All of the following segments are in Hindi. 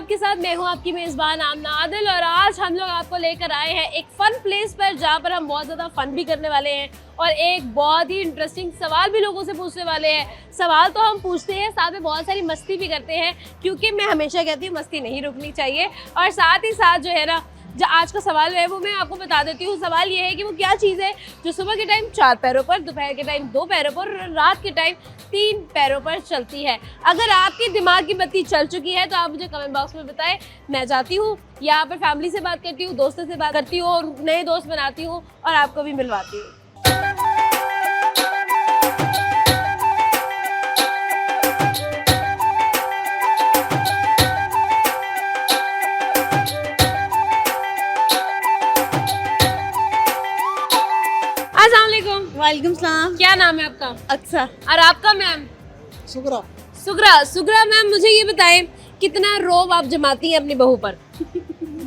आपके साथ मैं हूँ आपकी मेज़बान आमना आदिल और आज हम लोग आपको लेकर आए हैं एक फ़न प्लेस पर जहाँ पर हम बहुत ज़्यादा फ़न भी करने वाले हैं और एक बहुत ही इंटरेस्टिंग सवाल भी लोगों से पूछने वाले हैं। सवाल तो हम पूछते हैं, साथ में बहुत सारी मस्ती भी करते हैं क्योंकि मैं हमेशा कहती हूँ मस्ती नहीं रुकनी चाहिए। और साथ ही साथ जो है ना, जो आज का सवाल है वो मैं आपको बता देती हूँ। सवाल ये है कि वो क्या चीज़ है जो सुबह के टाइम 4 पैरों पर, दोपहर के टाइम 2 पैरों पर और रात के टाइम 3 पैरों पर चलती है। अगर आपके दिमाग की बत्ती चल चुकी है तो आप मुझे कमेंट बॉक्स में बताएं। मैं जाती हूँ यहाँ पर फैमिली से बात करती हूँ, दोस्तों से बात करती हूँ और नए दोस्त बनाती हूँ और आपको भी मिलवाती हूँ। वालेकुम सलाम। क्या नाम है आपका? अक्सा। और आपका मैम? सुगरा। सुगरा मैम, मुझे ये बताएं कितना रोब आप जमाती हैं अपनी बहू पर?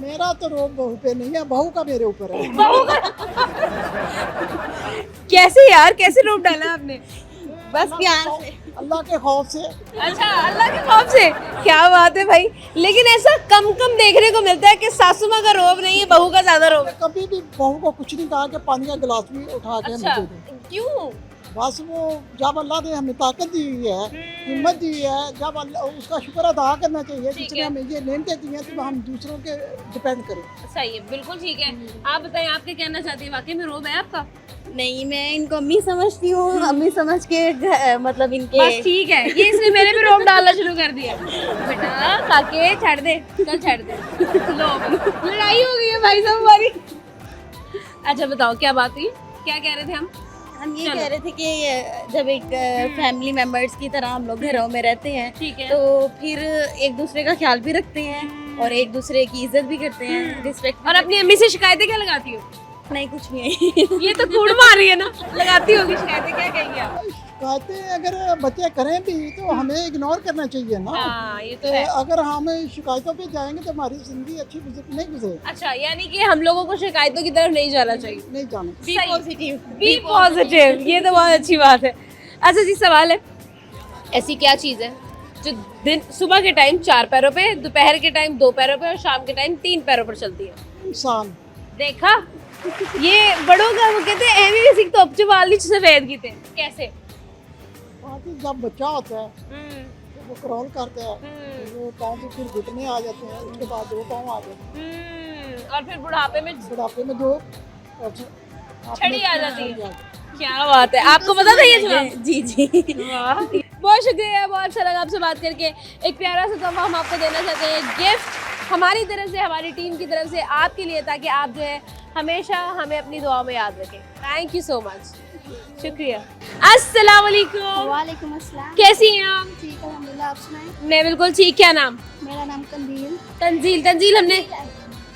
मेरा तो रोब बहू पे नहीं है, बहू का मेरे ऊपर है। बहू का कैसे यार, कैसे रोब डाला आपने? बस प्यार से, अल्लाह के खौफ से। अच्छा, अल्लाह के खौफ से। क्या बात है भाई। लेकिन ऐसा कम देखने को मिलता है कि सासू माँ का रोब नहीं है, बहू का ज्यादा रोब है। कभी भी बहू को कुछ नहीं कहा कि पानी का गिलास भी उठा के अच्छा, मुझे दे। क्यों? बस वो जब अल्लाह ने हमें ताकत दी हुई है, हिम्मत दी है, जब उसका शुक्र अदा करना चाहिए जिसने हमें ये नेमतें दी हैं, तो हम दूसरों के डिपेंड करें। सही है, बिल्कुल ठीक है। आप बताएं, आप क्या कहना चाहती हैं? वाकई में रोब है आपका? नहीं, मैं इनको अम्मी समझती हूँ, अम्मी समझ के मतलब इनके। बस ठीक है, ये इसने मेरे पे रोब डालना शुरू कर दिया। बेटा काके छड़ दे, चल छड़ दे। लो, लड़ाई हो गई है भाई साहब हमारी। अच्छा बताओ क्या बात हुई, क्या कह रहे थे हम ये कह रहे थे कि जब एक फैमिली मेंबर्स की तरह हम लोग घरों में रहते हैं, ठीक है, तो फिर एक दूसरे का ख्याल भी रखते हैं और एक दूसरे की इज्जत भी करते हैं, रिस्पेक्ट। और अपनी अम्मी से शिकायतें क्या लगाती हो? नहीं, कुछ भी नहीं। ये तो कूड़ मार रही है ना, लगाती होगी शिकायतें। क्या कहेंगे आप? शिकायतें अगर बच्चे करें भी तो हमें इग्नोर करना चाहिए ना। हाँ, ये तो है। अगर हम शिकायतों पे जाएंगे तो हमारी जिंदगी अच्छी नहीं गुजरेगी। अच्छा, यानी कि हम लोगों को शिकायतों की तरफ नहीं जाना चाहिए। नहीं जाना। बी पॉजिटिव, बी पॉजिटिव, ये तो बहुत अच्छी बात है। अच्छा जी, सवाल है, ऐसी क्या चीज़ है जो दिन सुबह के टाइम 4 पैरों पे, दोपहर के टाइम 2 पैरों पे और शाम के टाइम 3 पैरों पर चलती है? इंसान। देखा, ये बड़ों का वो कहते हैं एवी किसी तो अपचवाली सफेद की थे। कैसे? जब बच्चा होता है तो वो क्रॉल करता है, तो वो पाँव से फिर घुटने आ जाते हैं, उसके बाद 2 पाँव आ जाते हैं, और फिर बुढ़ापे में 2 छड़ी आ जाती है। क्या बात है, आपको पता था ये जवाब? जी जी। बहुत शुक्रिया, बहुत अच्छा लगा आपसे बात करके। एक प्यारा सा तोहफा हम आपको देना चाहते हैं, गिफ्ट हमारी तरफ से, हमारी टीम की तरफ से आपके लिए, ताकि आप जो है हमेशा हमें अपनी दुआ में याद रखें। थैंक यू सो मच, शुक्रिया। अस्सलाम वालेकुम। वालेकुम अस्सलाम। कैसी हैं आप? ठीक है, अल्हम्दुलिल्लाह। आप सुनाएं? मैं बिल्कुल ठीक। क्या नाम? मेरा नाम कंदील। तंजील हमने,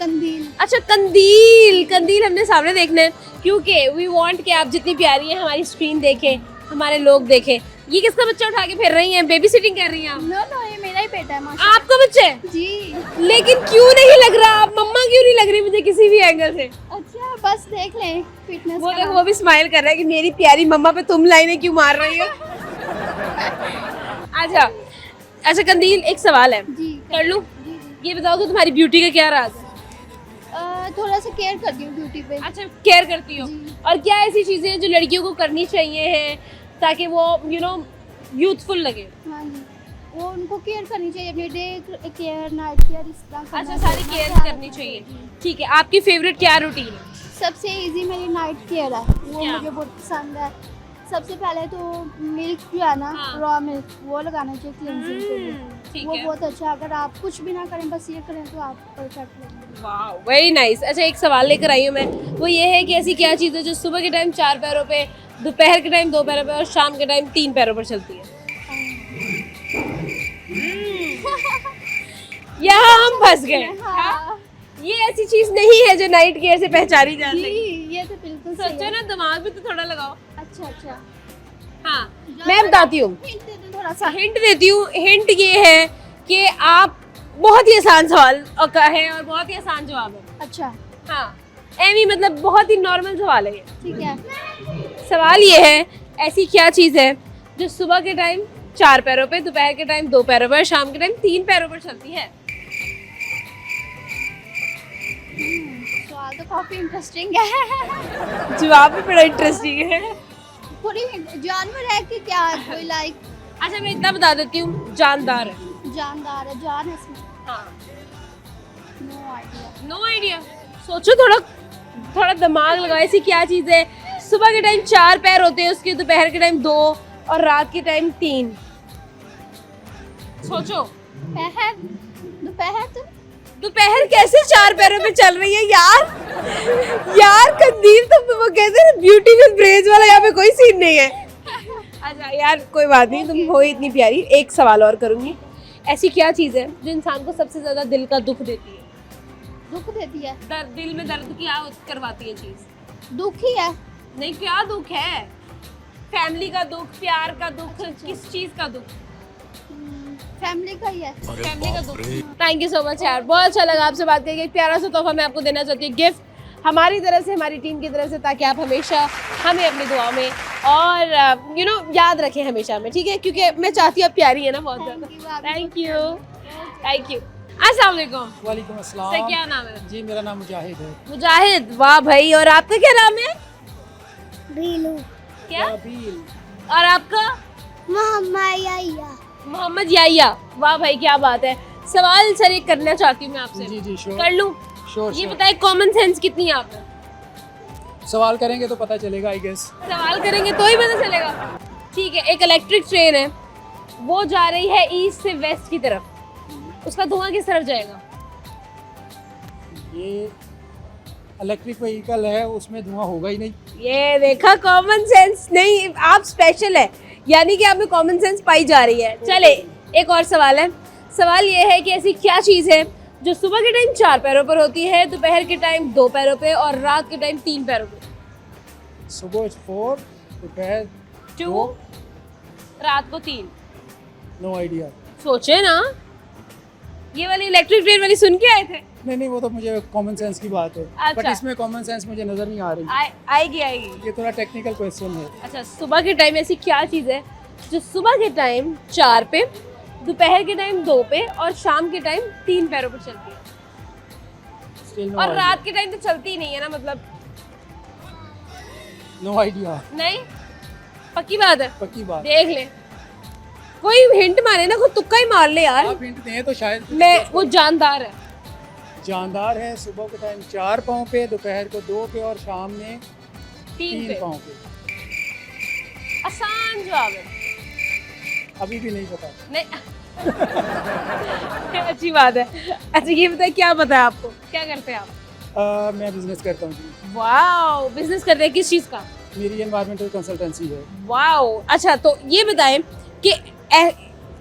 कंदील। अच्छा कंदील हमने सामने देखना है क्योंकि वी वांट कि आप जितनी प्यारी हैं हमारी स्क्रीन देखें, हमारे लोग देखें। ये किसका बच्चा उठा के फिर रही हैं? बेबी सिटिंग कर रही हैं आप? नो, ये मेरा ही बेटा है माशाल्लाह। आपका बच्चा है? जी। लेकिन क्यों नहीं लग रहा, आप मम्मा क्यों नहीं लग रही मुझे किसी भी एंगल से? अच्छा, बस देख लें फिटनेस। वो देखो, वो भी स्माइल कर रहा है कि मेरी प्यारी मम्मा पे तुम लाइनें क्यों मार रही हो। अच्छा कंदील, एक सवाल है, जी कर लूं? जी। ये बताओ कि तुम्हारी ब्यूटी का क्या राज है? थोड़ा सा केयर करती हूँ ब्यूटी पे। अच्छा, केयर करती हो। जी। और क्या ऐसी चीजें हैं जो लड़कियों को करनी चाहिए हैं ताकि वो यूथफुल लगे? हाँ जी, वो उनको केयर करनी चाहिए, अपने डे केयर, नाइट केयर, इस तरह करना अच्छा, सारी चाहिए। केयर करनी चाहिए। ठीक है, आपकी फेवरेट क्या रूटीन है? सबसे इजी मेरी नाइट केयर है, वो क्या? मुझे बहुत पसंद है। सबसे पहले तो मिल्क जो है ना, हाँ। रॉ मिल्क, वो लगाना चाहिए क्लींजिंग के लिए। ठीक वो है, बहुत अच्छा है। अगर आप कुछ भी ना करें, बस ये करें, तो आप परफेक्ट लगेंगे। वाह, वेरी नाइस। अच्छा, एक सवाल लेकर आई हूँ मैं, वो ये है कि ऐसी क्या चीज़ है जो सुबह के टाइम 4 पैरों पे, दोपहर के टाइम 2 पैरों पे और शाम के टाइम 3 पैरों पर चलती है? यहाँ हम फंस गए। हाँ। ये ऐसी चीज नहीं है जो नाइट केयर से पहचानी जा जी, सके। ये तो बिल्कुल सही सोचो है। ना, दिमाग भी तो थोड़ा लगाओ। अच्छा। हाँ, मैं बताती हूँ, हिंट दे दो थोड़ा सा। हिंट देती हूँ। हिंट ये है कि आप, बहुत ही आसान सवाल है और बहुत ही आसान जवाब है। अच्छा, हाँ, एमी मतलब बहुत ही नॉर्मल सवाल है ये। ठीक है। सवाल ये है, ऐसी क्या चीज़ है जो सुबह के टाइम 4 पैरों पे, दोपहर के टाइम 2 पैरों पर, शाम के टाइम 3 पैरों पर चलती है? तो काफी इंटरेस्टिंग है। जवाब भी बड़ा इंटरेस्टिंग है। थोड़ी जानवर है कि क्या है, कोई लाइक अच्छा मैं इतना बता देती हूँ, जानदार है। जानदार है, जान है इसमें? हाँ। No idea. No idea. सोचो थोड़ा दिमाग लगाओ, ऐसी क्या चीज़ है सुबह के टाइम 4 पैर होते हैं उसके, दोपहर के टाइम 2 और रात के टाइम 3। सोचो। पहर, दोपहर तो दोपहर कैसे 4 पैरों पे चल रही है यार? यार कंदील तो वो कहते हैं ब्यूटी विद ब्रेज वाला, यहाँ पे कोई सीन नहीं है। अच्छा यार कोई बात नहीं, तुम हो इतनी प्यारी। एक सवाल और करूंगी, ऐसी क्या चीज़ है जो इंसान को सबसे ज्यादा दिल का दुख देती है? दुख देती है? दिल में दर्द क्या करवाती है चीज़? दुख ही है। नहीं, क्या दुख है? फैमिली का दुख, प्यार का दुख, किस चीज का दुख? फैमिली का ही है। फैमिली का दुख। थैंक यू सो मच यार, बहुत अच्छा लगा आपसे बात करके। एक प्यारा सा तोहफा मैं आपको देना चाहती हूँ, गिफ्ट हमारी तरफ से, हमारी टीम की तरफ से, ताकि आप हमेशा हमें अपनी दुआ में और याद रखें हमेशा में, ठीक है? क्योंकि मैं चाहती हूँ आप प्यारी है ना बहुत ज़्यादा। Thank you. अस्सलाम वालेकुम। वालेकुम अस्सलाम। सर क्या नाम है? जी मेरा नाम मुजाहिद है। मुजाहिद, वाह भाई। और आपका क्या नाम है? बीलू। क्या? बील। और आपका? मोहम्मद याया। मोहम्मद याया, वाह भाई क्या बात है। सवाल सर एक करना चाहती हूँ मैं आपसे। जी श्योर। कर लूँ? श्योर। ये बताए कॉमन सेंस कितनी है आप में? सवाल करेंगे तो पता चलेगा आई गेस। सवाल करेंगे तो ही पता चलेगा। ठीक है, एक इलेक्ट्रिक ट्रेन है, वो जा रही है ईस्ट से वेस्ट की तरफ, उसका धुआं किस तरफ जाएगा? ये इलेक्ट्रिक व्हीकल है, उसमें धुआं होगा ही नहीं। ये देखा, कॉमन सेंस नहीं, आप स्पेशल है, यानी कि आप में कॉमन सेंस पाई जा रही है। चले एक और सवाल है। सवाल ये है कि ऐसी क्या चीज़ है जो सुबह के टाइम 4 पैरों पर होती है, दोपहर के टाइम 2 पैरों पे और रात के टाइम 3 पैरों पे? सुबह 4, दोपहर 2, रात को 3। No idea. सोचे ना, ये वाली इलेक्ट्रिक ट्रेन वाली सुन के आए थे? नहीं वो तो मुझे कॉमन सेंस की बात है। अच्छा। बट इसमें कॉमन सेंस मुझे नजर नहीं आ रही। आएगी। ये थोड़ा टेक्निकल क्वेश्चन है। अच्छा, सुबह के टाइम ऐसी क्या चीज़ है जो सुबह के टाइम 4 पे, दोपहर के टाइम 2 पे और शाम के टाइम 3 पैरों पर चलती है? Still no और idea. रात के टाइम तो चलती ही नहीं है ना, मतलब? No idea. नहीं, पक्की बात है? पक्की बात। देख ले, कोई हिंट मारे ना, कोई तुक्का ही मार ले यार। आप हिंट दें तो शायद। मैं वो जानदार है। जानदार है, सुबह के टाइम 4 पाँव पे, दोपहर को 2 पे और शाम में 3 पे। पाँव पे। आसान जवाब है। अभी भी नहीं पता। नहीं अच्छी बात है। अच्छा ये बताए, क्या पता है आपको, क्या करते हैं आप? मैं बिजनेस करता हूँ जी। वाओ, बिजनेस करते हैं, किस चीज़ का? मेरी एनवायरमेंटल कंसल्टेंसी है। वाओ, अच्छा तो ये बताएं कि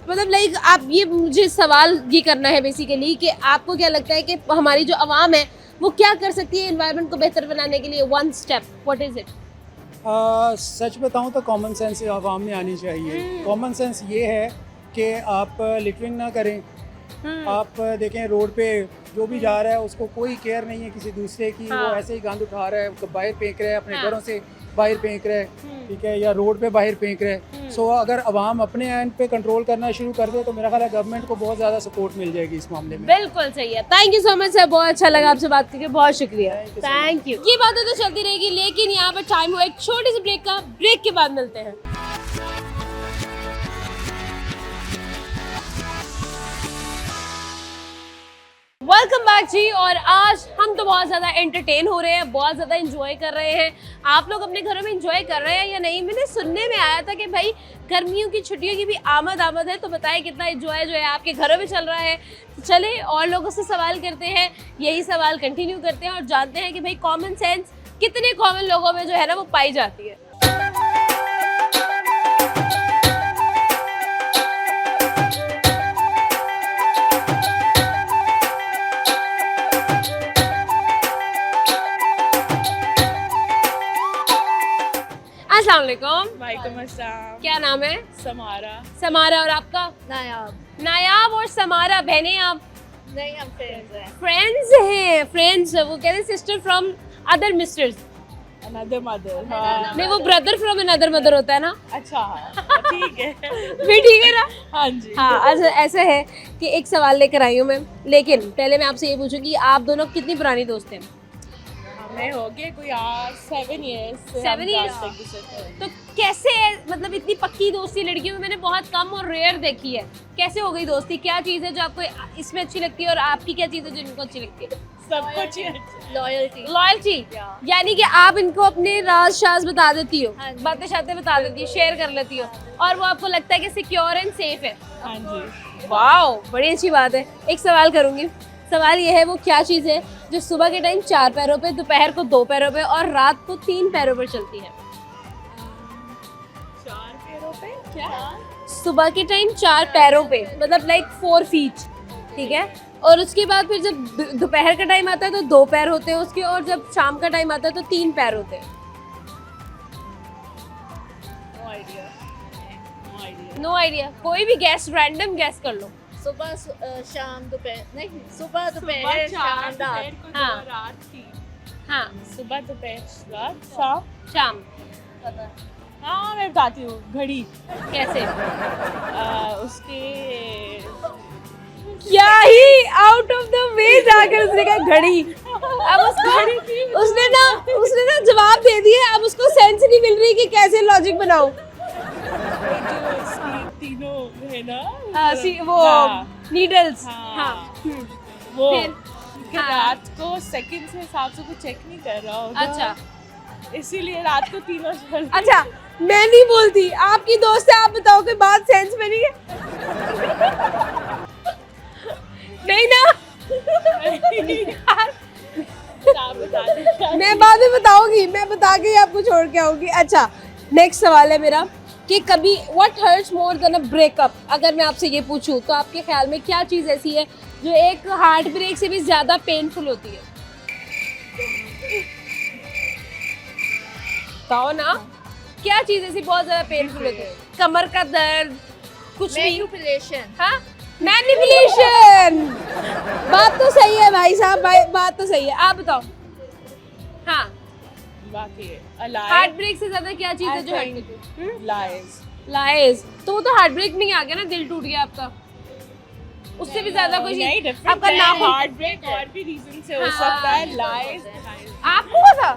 मतलब लाइक आप, ये मुझे सवाल ये करना है बेसिकली कि आपको क्या लगता है कि हमारी जो आवाम है वो क्या कर सकती है एनवायरनमेंट को बेहतर बनाने के लिए? 1 स्टेप, व्हाट इज इट? सच बताऊँ तो कॉमन सेंस आवाम में आनी चाहिए। कॉमन सेंस ये है कि आप लिटरिंग ना करें। आप देखें रोड पे जो भी जा रहा है उसको कोई केयर नहीं है किसी दूसरे की। हाँ। वो ऐसे ही गंद उठा रहा है, बाहर फेंक रहा है, अपने घरों से बाहर फेंक रहा है, ठीक है, या रोड पे बाहर फेंक रहा है। सो अगर आवाम अपने एंड पे कंट्रोल करना शुरू कर दे तो मेरा ख्याल है गवर्नमेंट को बहुत ज़्यादा सपोर्ट मिल जाएगी इस मामले में। बिल्कुल सही है। Thank you so much sir, बहुत अच्छा लगा आपसे बात करके, बहुत शुक्रिया। Thank you. ये बातें तो चलती रहेगी, लेकिन यहाँ पर टाइम हुआ एक छोटे से ब्रेक का। ब्रेक के बाद मिलते हैं। वेलकम बैक जी। और आज हम तो बहुत ज़्यादा एंटरटेन हो रहे हैं, बहुत ज़्यादा एंजॉय कर रहे हैं। आप लोग अपने घरों में एंजॉय कर रहे हैं या नहीं? मैंने सुनने में आया था कि भाई गर्मियों की छुट्टियों की भी आमद है, तो बताएं कितना एंजॉय जो है आपके घरों में चल रहा है। तो चले और लोगों से सवाल करते हैं, यही सवाल कंटिन्यू करते हैं और जानते हैं कि भाई कॉमन सेंस कितने कॉमन लोगों में जो है ना वो पाई जाती है। अस्सलाम वालेकुम। वालेकुम अस्सलाम। क्या नाम है? समारा। समारा। और आपका? नायाब। नायाब और समारा बहनें आप? नहीं, हम फ्रेंड्स हैं। फ्रेंड्स हैं। फ्रेंड्स, वो कहते हैं sister from other misters. Another mother. हाँ। नहीं, वो ब्रदर फ्रॉम अनदर मदर होता है ना। अच्छा ठीक है। भी ठीक है ना? हाँ जी। हाँ, अच्छा ऐसा है कि एक सवाल लेकर आई हूँ मैं, लेकिन पहले मैं आपसे ये पूछूं कि आप दोनों कितनी पुरानी दोस्त हैं? मैं हो गए कोई 7 years 7 years? तो कैसे मतलब इतनी पक्की दोस्ती लड़कियों में मैंने बहुत कम और रेयर देखी है, कैसे हो गई दोस्ती? क्या चीज़ है जो आपको इसमें अच्छी लगती है और आपकी क्या चीज़ है जो इनको अच्छी लगती है? सब कुछ लॉयल्टी। लॉयल्टी, यानी कि आप इनको अपने राज शाज बता देती हो, बातें शातें बता देती हो, शेयर कर लेती हो और वो आपको लगता है कि सिक्योर एंड सेफ है। हाँ जी। वाओ, बड़ी अच्छी बात है। एक सवाल करूंगी, सवाल ये है वो क्या चीज़ है जो सुबह के टाइम 4 पैरों पे, दोपहर को 2 पैरों पे और रात को 3 पैरों पर चलती है? 4 पैरों पे क्या? सुबह के टाइम 4 पैरों पे, मतलब लाइक 4 feet, ठीक है, और उसके बाद फिर जब दोपहर का टाइम आता है तो 2 पैर होते हैं उसके, और जब शाम का टाइम आता है तो 3 पैर होते हैं। No idea, no idea. No idea, कोई भी गैस, रैंडम गैस कर लो। सुबह शाम दोपहर नहीं, सुबह सुबह दोपहर 4, शाम दोपहर रात। को हाँ। 2, रात 3। हाँ, सुबह दोपहर रात शाम। शाम। हाँ मैं बताती हूँ, घड़ी। कैसे? उसके क्या ही आउट ऑफ द वे जाकर उसने कहा घड़ी। अब उसने ना जवाब दे दिया, अब उसको सेंस नहीं मिल रही कि कैसे लॉजिक बनाऊं। जो इसकी तीनों है ना, वो हाँ। नीडल्स। हाँ। हाँ। वो फिर? कि हाँ। रात को सेकंड से हिसाब से कुछ चेक नहीं कर रहा होगा, अच्छा इसीलिए रात को तीनों चल। अच्छा, मैं नहीं बोलती, आपकी दोस्त है, आप बताओ कि बात सेंस में नहीं है? नहीं ना? आप बता दीजिए। मैं बाद में बताऊंगी, मैं बता के ही आपको छोड़ के आऊंगी। अच्छा, नेक्स्ट सवाल है मेरा कि कभी what hurts more than a breakup, अगर मैं आपसे ये पूछूं तो आपके ख्याल में क्या चीज़ ऐसी है जो एक हार्ट ब्रेक से भी ज़्यादा पेनफुल होती है? बताओ ना, क्या चीज़ ऐसी बहुत ज़्यादा पेनफुल होती है? कमर का दर्द, कुछ भी? मैनिपुलेशन। हाँ, मैनिपुलेशन। बात तो सही है भाई साहब, बात तो सही है, आप बताओ। हाँ, बाकी हार्ट ब्रेक से ज्यादा क्या चीज है जो हर्ट करती है? लाइज। लाइज, तो वो तो हार्ट ब्रेक में ही आ गया ना, दिल टूट गया आपका। उससे भी ज्यादा कोई नहीं, चीज, different आपका है। नाखून। हार्ट ब्रेक और भी रीजन से हो हाँ। सकता है। लाइज आपको हुआ था?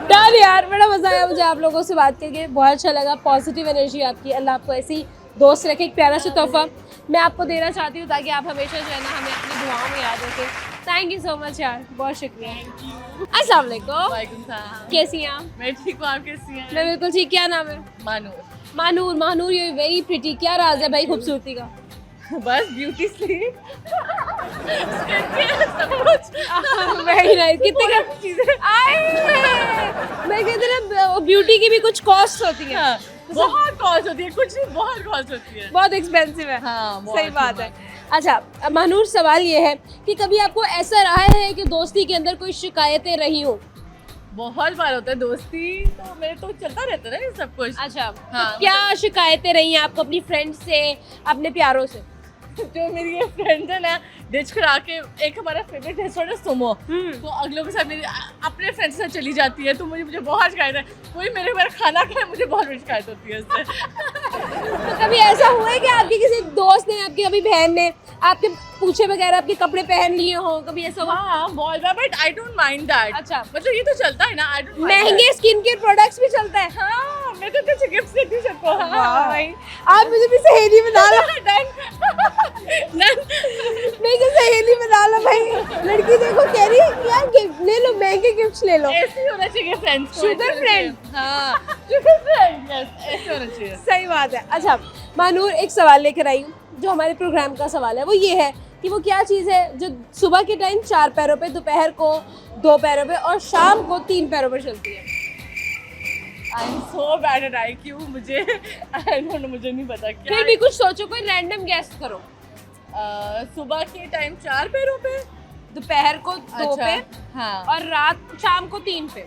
डन यार, बड़ा मजा आया मुझे आप लोगों से बात करके, बहुत अच्छा लगा। पॉजिटिव एनर्जी आपकी, अल्लाह आपको ऐसी दोस्त रखे। एक प्यारा सा तोहफा मैं आपको देना चाहती हूँ ताकि आप हमेशा जो है ना हमें अपनी दुआओं में याद रखें। थैंक यू सो मच यार, बहुत शुक्रिया। अस्सलाम वालेकुम, कैसी हैं आप? मैं ठीक हूँ, आप कैसी हैं? मैं बिल्कुल ठीक। क्या नाम है? Manur. Manur. Manur, you very pretty. क्या राज है भाई खूबसूरती का? बस ब्यूटी स्लीप। Very nice. कितने का चीजें मैं कहते ना, ब्यूटी की भी कुछ कॉस्ट होती है। हाँ, बहुत कॉस्ट होती है, कुछ नहीं, बहुत कॉस्ट होती है। बहुत एक्सपेंसिव है। हाँ, बहुत सही बात है। अच्छा मानूर, सवाल ये है कि कभी आपको ऐसा रहा है कि दोस्ती के अंदर कोई शिकायतें रही हो? बहुत बार होता है दोस्ती, तो मेरे तो चलता रहता है ना ये सब कुछ। अच्छा, हाँ, तो क्या शिकायतें रही हैं आपको अपनी फ्रेंड से, अपने प्यारों से? जो मेरी ये फ्रेंड है ना, डिच करा के, एक हमारा फेवरेट रेस्टोरेंट है सुमो, तो अगलों के साथ मेरी अपने फ्रेंड्स के साथ चली जाती है, तो मुझे बहुत शिकायत है। कोई मेरे बारे खाना खाए, मुझे बहुत बड़ी शिकायत होती है इससे। तो कभी ऐसा हुआ है कि आपके किसी दोस्त ने, आपकी कभी बहन ने आपके पूछे वगैरह आपके कपड़े पहन लिए हो? कभी ऐसा हुआ? हाँ बहुत बार, but I don't mind that. अच्छा, मतलब ये तो चलता है ना, आई डोंट। महंगे स्किन केयर प्रोडक्ट्स भी चलता है? हाँ, मैं तो कुछ गिफ्ट देती हूँ सबको। वाह भाई, आप मुझे भी सहेली बना लो। मैं जो सहेली बना लो भाई। लड़की देखो कह रही है यार गिफ्ट ले लो, महंगे गिफ्ट्स ले लो। ऐसे ही होना चाहिए फ्रेंड्स। Sugar friend? हाँ, sugar friend, yes, ऐसे होना चाहिए। सही बात है। अच्छा मानूर, एक सवाल लेकर आई हूँ जो हमारे प्रोग्राम का सवाल है, वो ये है कि वो क्या चीज़ है जो सुबह के टाइम 4 पैरों पे, दोपहर को 2 पैरों पे और शाम को 3 पैरों पर चलती है? I am so bad at IQ, मुझे आई डोंट नो, मुझे नहीं पता क्या। फिर भी कुछ सोचो, कोई रैंडम गेस करो। सुबह के टाइम 4 पैरों पे, दोपहर को 2 पे हाँ, और शाम को 3 पे।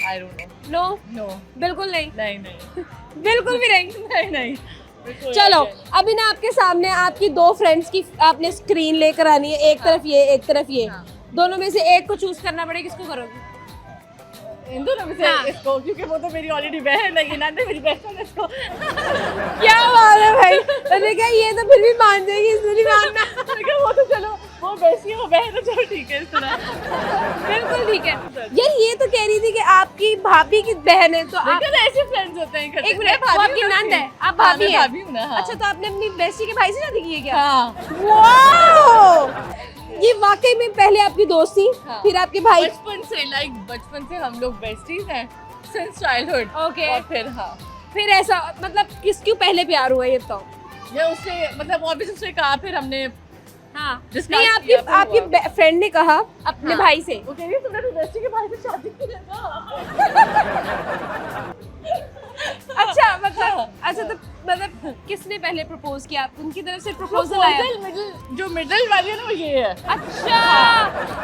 आई डोंट नो, नो, बिल्कुल नहीं। नहीं बिल्कुल भी नहीं। नहीं नहीं। चलो अभी ना आपके सामने आपकी 2 फ्रेंड्स की आपने स्क्रीन लेकर आनी है, एक तरफ ये, एक तरफ ये। दोनों में से एक को चूज करना पड़ेगा, किसको करोगे? इन दोनों में से हाँ। इसको, क्योंकि वो तो मेरी ऑलरेडी बहन है, ये ना मेरी बहन है इसको। क्या बात है भाई, मैंने कहा ये तो फिर भी मान जाएगी, इसने नहीं मानना। मैंने कहा वो तो चलो, वो बेसी है, वो बहन है, चलो ठीक है इस तरह। बिल्कुल ठीक है यार। ये तो कह रही थी कि आपकी भाभी की बहन है, तो आप लेकिन ऐसे फ्रेंड्स होते हैं इकट्ठे। एक मिनट, वो आपकी नंद है, आप हाँ, भाभी मैं है। भाभी हूँ ना, हाँ। अच्छा, तो आपने अपनी बेस्टी के भाई से शादी की है क्या? हाँ, वाओ, ये वाकई में पहले आपकी दोस्त थी, हाँ। फिर आपके भाई। बचपन से हम लोग बेस्टीज हैं, सिंस चाइल्डहुड। Okay. और फिर हाँ, फिर ऐसा मतलब क्यों पहले प्यार हुआ, ये तो ये उससे मतलब ऑब्वियसली उससे कहा, फिर हमने हाँ Discuss नहीं, किया, फिर आपकी हुआ। फ्रेंड ने कहा अपने हाँ। भाई से। वो कह रही है, तुमने तो बेस्टी के भाई से शादी की है ना। अच्छा मतलब, अच्छा तो मतलब किसने पहले प्रपोज किया? उनकी तरफ से प्रपोजल आया? जो मिडिल वाली है ना, वो ये है। अच्छा,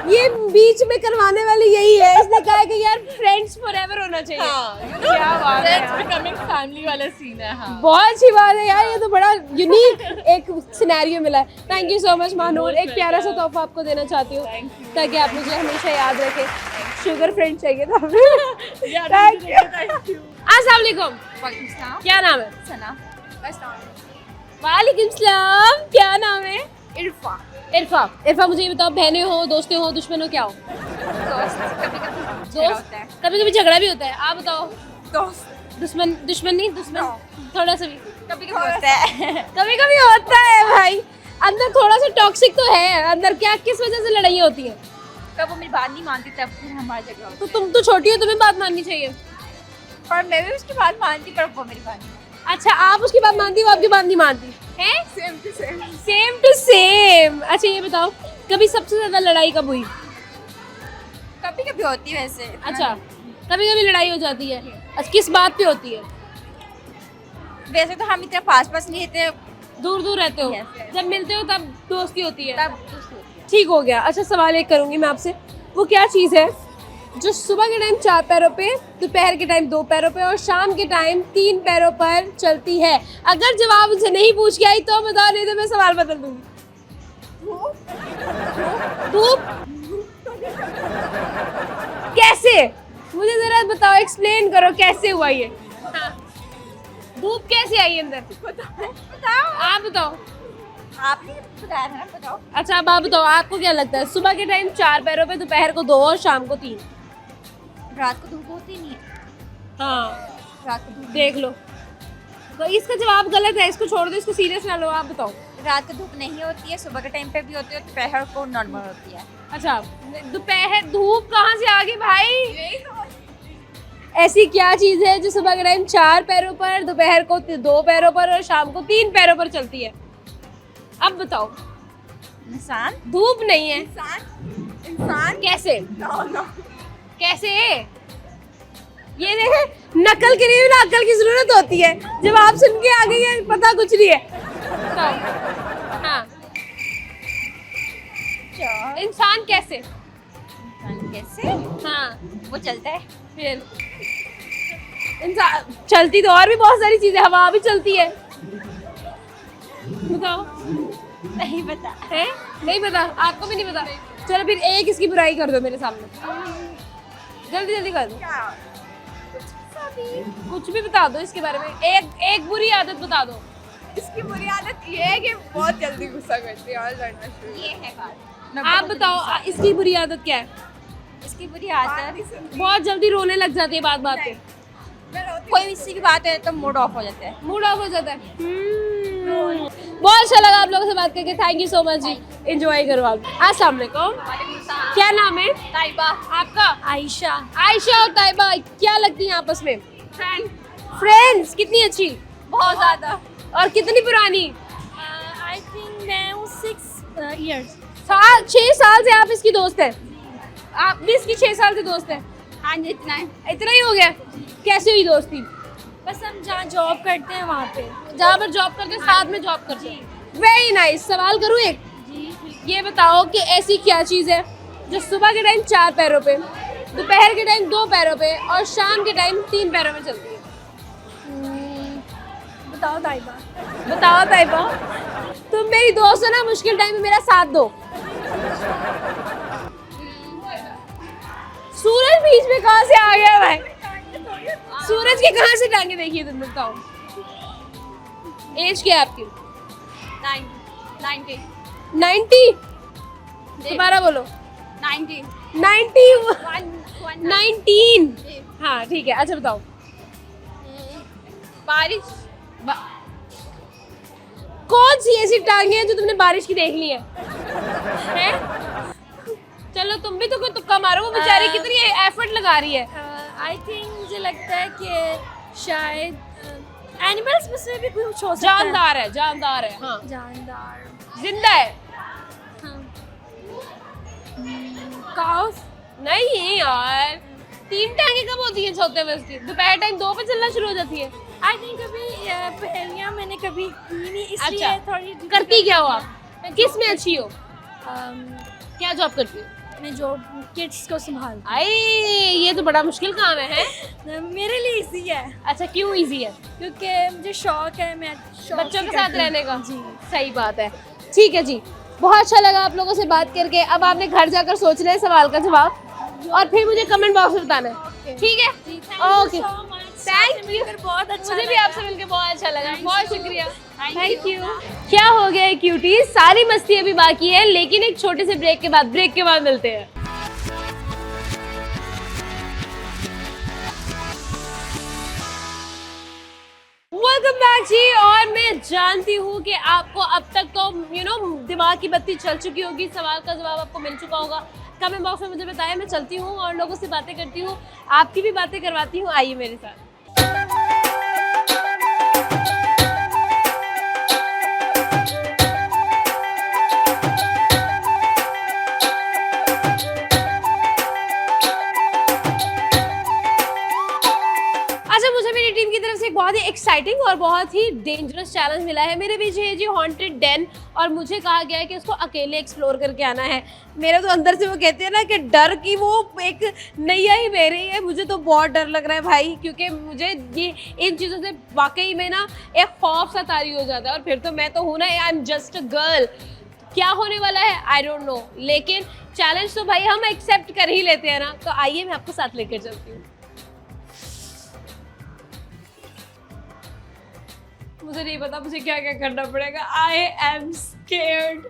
ये बीच में करवाने वाली यही है। इसने कहा कि यार फ्रेंड्स फॉरएवर होना चाहिए। क्या बात है यार। बिकमिंग फैमिली वाला सीन है। हाँ, बहुत अच्छी बात है यार, ये तो बड़ा यूनिक एक सिनेरियो मिला है। Thank you so much Mahnoor. एक प्यारा सा तोहफा आपको देना चाहती हूँ ताकि आप मुझे हमेशा याद रखें। शुगर फ्रेंड चाहिए था हमें। Thank you. अस्सलाम वालेकुम, क्या नाम है? सना। वालेकुम सलाम, क्या नाम है? इरफा। इरफा, मुझे ये बताओ, बहनें हो, दोस्तें हो, दुश्मन हो, क्या हो? दोस्त, कभी कभी झगड़ा भी होता है। आप बताओ। दोस्त दुश्मन नहीं, दुश्मन थोड़ा सा भी कभी कभी होता है। कभी कभी होता है भाई। अंदर थोड़ा सा टॉक्सिक तो है अंदर। क्या, किस वजह से लड़ाई होती है? कब वो मेरी बात नहीं मानती तब फिर हमारी जगह होती तो तुम तो छोटी हो, तुम्हें बात माननी चाहिए। है। पर मैं भी उसकी बात मानती, पर वो मेरी बात नहीं। अच्छा, आप उसकी बात मानती, वो आपकी बात नहीं मानती है? Same to same. Same to same. अच्छा ये बताओ, कभी सबसे ज्यादा लड़ाई कब हुई? कभी कभी होती है वैसे। अच्छा, कभी कभी लड़ाई हो जाती है। अच्छा, किस बात पे होती है? वैसे तो हम इतने पास नहीं रहते, दूर दूर रहते हो? Yes, yes. जब मिलते हो तब दोस्ती होती है? तब दोस्ती होती है। ठीक हो गया। अच्छा, सवाल एक करूंगी मैं आपसे, वो क्या चीज़ है जो सुबह के टाइम 4 पैरों पे, दोपहर के टाइम 2 पैरों पे और शाम के टाइम 3 पैरों पर चलती है? अगर जवाब उनसे नहीं पूछ के आई तो बताओ, नहीं तो मैं सवाल बदल दूंगी। धूप? कैसे? मुझे जरा बताओ, एक्सप्लेन करो कैसे हुआ ये। हाँ। धूप कैसे आई अंदर? बताओ। आप बताओ। आपने बताया था ना, बताओ। अच्छा, अब आप बताओ, आपको क्या लगता है सुबह के टाइम 4 पैरों पे, दोपहर को 2 और शाम को 3? रात को धूप होती नहीं है। हाँ, रात को धूप देख लो। तो इसका जवाब गलत है, इसको छोड़ दो, इसको सीरियस ना लो। आप बताओ। रात को धूप नहीं होती है, सुबह के टाइम पे भी होती है, दोपहर को नॉर्मल होती है। अच्छा, दोपहर धूप कहाँ से आ गई भाई? ऐसी क्या चीज है जो सुबह के टाइम 4 पैरों पर, दोपहर को 2 पैरों पर और शाम को 3 पैरों पर चलती है? अब बताओ। इंसान। धूप नहीं है। इंसान कैसे? कैसे? ये देखे, नकल के लिए ना अकल की जरूरत होती है। जब आप सुन के आ गई है, पता कुछ नहीं है। बताओ। हाँ, इंसान कैसे? इंसान कैसे? हाँ, वो चलता है। फिर इंसान चलती तो और भी बहुत सारी चीजें, हवा भी चलती है। बताओ। नहीं पता है? नहीं पता? आपको भी नहीं पता? चलो फिर एक इसकी बुराई कर दो मेरे सामने, जल्दी जल्दी कर दो। कुछ भी बता दो इसके बारे में। एक बुरी आदत बता दो। इसकी बुरी आदत ये है कि बहुत जल्दी गुस्सा करती है और लड़ना शुरू। ये है बात। आप बताओ, इसकी बुरी आदत क्या है? इसकी बुरी आदत बहुत जल्दी रोने लग जाती है बात बात पे। कोई इसी की बात है तो मूड ऑफ हो जाता है। मूड ऑफ हो जाता है। बहुत अच्छा लगा आप लोगों से बात करके। थैंक यू सो मच जी। एंजॉय करो आप। अस्सलाम वालेकुम। क्या नाम है? ताइबा। आपका? आयशा। आयशा और ताइबा क्या लगती हैं आपस में? फ्रेंड्स। कितनी अच्छी? बहुत ज्यादा। और कितनी पुरानी? आई थिंक मैं 6 years। 6 साल से आप इसकी दोस्त हैं? आप भी इसकी 6 साल से दोस्त हैं? हाँ जी, इतना है। इतना ही हो गया? कैसे हुई दोस्ती? बस हम जहाँ जॉब करते हैं वहाँ पे। जहाँ पर जॉब करते हैं, साथ में जॉब करते हैं। Very nice. सवाल करूँ एक? ये बताओ कि ऐसी क्या चीज़ है जो सुबह के टाइम 4 पैरों पे, दोपहर के टाइम 2 पैरों पे और शाम के टाइम 3 पैरों पे चलती है? बताओ ताइबा। बताओ ताइबा। तुम मेरी दोस्त हो ना, मुश्किल टाइम में मेरा साथ दो। सूरज भी बीच में कहाँ से आ गया भाई? सूरज के कहाँ से टांगे देखिए तुम, बताओ। एज क्या है आपकी? 90। दोबारा बोलो। 19। हाँ ठीक है, अच्छा बताओ। बारिश। कौन सी ऐसी टांगे हैं जो तुमने बारिश की देख ली है? हैं? चलो तुम भी तो कोई तुक्का मारो, वो बेचारी कितनी एफर्ट लगा रही है। आई थिंक मुझे लगता है कि शायद एनिमल्स में से भी कुछ हो सकता जानदार है, जानदार है, हाँ। है। जानदार। जिंदा है? काउस। नहीं यार, 3 टांगे कब होती हैं सोते में उसकी? दोपहर टाइम 2 पे चलना शुरू हो जाती है। आई थिंक कभी पहेलियां मैंने कभी की नहीं, इसलिए अच्छा, थोड़ी करती क्या हो आप? किस में अच्छी हो? क्या जॉब करती हो? मैं जो किड्स को संभालती आई, ये तो बड़ा मुश्किल काम है। हूँ। मेरे लिए इजी है अच्छा, क्यों इजी है? क्योंकि मुझे शौक है, मैं शौक बच्चों से के साथ करती हूँ। रहने का? जी। सही बात है। ठीक है जी, बहुत अच्छा लगा आप लोगों से बात करके। अब आपने घर जाकर सोचना है सवाल का जवाब और फिर मुझे कमेंट बॉक्स में बताना है, ठीक है? Okay, thank you. बहुत अच्छा मुझे भी आपसे मिलकर बहुत अच्छा लगा, बहुत शुक्रिया, थैंक यू। क्या हो गया है क्यूटी, सारी मस्ती अभी बाकी है, लेकिन एक छोटे से ब्रेक के बाद मिलते हैं। वेलकम बैक जी। और मैं जानती हूँ कि आपको अब तक तो दिमाग की बत्ती चल चुकी होगी, सवाल का जवाब आपको मिल चुका होगा। कमेंट बॉक्स में मुझे बताया, मैं चलती हूँ और लोगों से बातें करती हूँ, आपकी भी बातें करवाती हूँ। आइए मेरे साथ। अच्छा, मुझे मेरी टीम की तरफ से एक बहुत ही एक्साइटिंग और बहुत ही डेंजरस चैलेंज मिला है। मेरे पीछे है जी हॉन्टेड डेन और मुझे कहा गया है कि उसको अकेले एक्सप्लोर करके आना है। मेरे तो अंदर से वो कहते हैं ना कि डर की वो एक नैया ही बह रही है। मुझे तो बहुत डर लग रहा है भाई, क्योंकि मुझे ये इन चीज़ों से वाकई में ना एक खौफ सा तारी हो जाता है। और फिर तो मैं तो हूँ ना, I am just a girl. क्या होने वाला है आई डोंट नो, लेकिन चैलेंज तो भाई हम एक्सेप्ट कर ही लेते हैं ना। तो आइए मैं आपको साथ लेकर चलती हूँ। मुझे नहीं पता मुझे क्या क्या करना पड़ेगा। I am scared.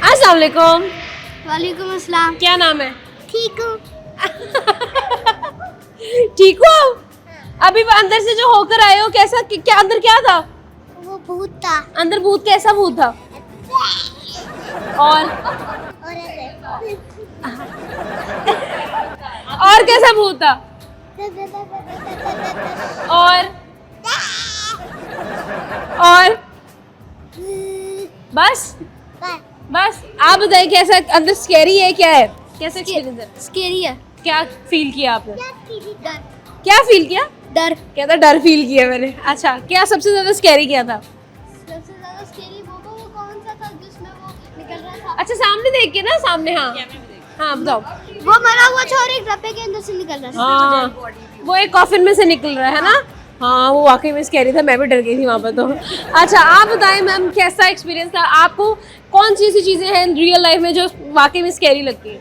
अस्सलाम वालेकुम। वालेकुम अस्सलाम। क्या नाम है? ठीक हूँ। ठीक हो? अभी अंदर से जो होकर आए हो, कैसा क्या अंदर क्या था? वो भूत था। अंदर भूत? कैसा भूत था? और और और कैसा भूत था? और बस बस आप बताइए कैसा अंदर स्कैरी है क्या है? कैसा एक्सपीरियंस है? स्केरी है। क्या फील किया आपने? डर क्या फील किया? डर क्या था? डर फील किया मैंने। अच्छा क्या सबसे ज्यादा स्कैरी क्या था? सबसे ज्यादा स्केरी वो कौन सा था जिसमें वो निकल रहा था? अच्छा सामने देख के ना, सामने। हाँ हाँ बताओ। वो मरा हुआ था और एक डब्बे के अंदर से निकल रहा था। हाँ वो एक कॉफिन में से निकल रहा है ना। हाँ वो वाकई में स्कैरी था, मैं भी डर गई थी वहाँ पर तो। अच्छा आप बताएं मैम कैसा एक्सपीरियंस था आपको? कौन सी ऐसी चीज़ें हैं रियल लाइफ में जो वाकई में स्कैरी लगती है?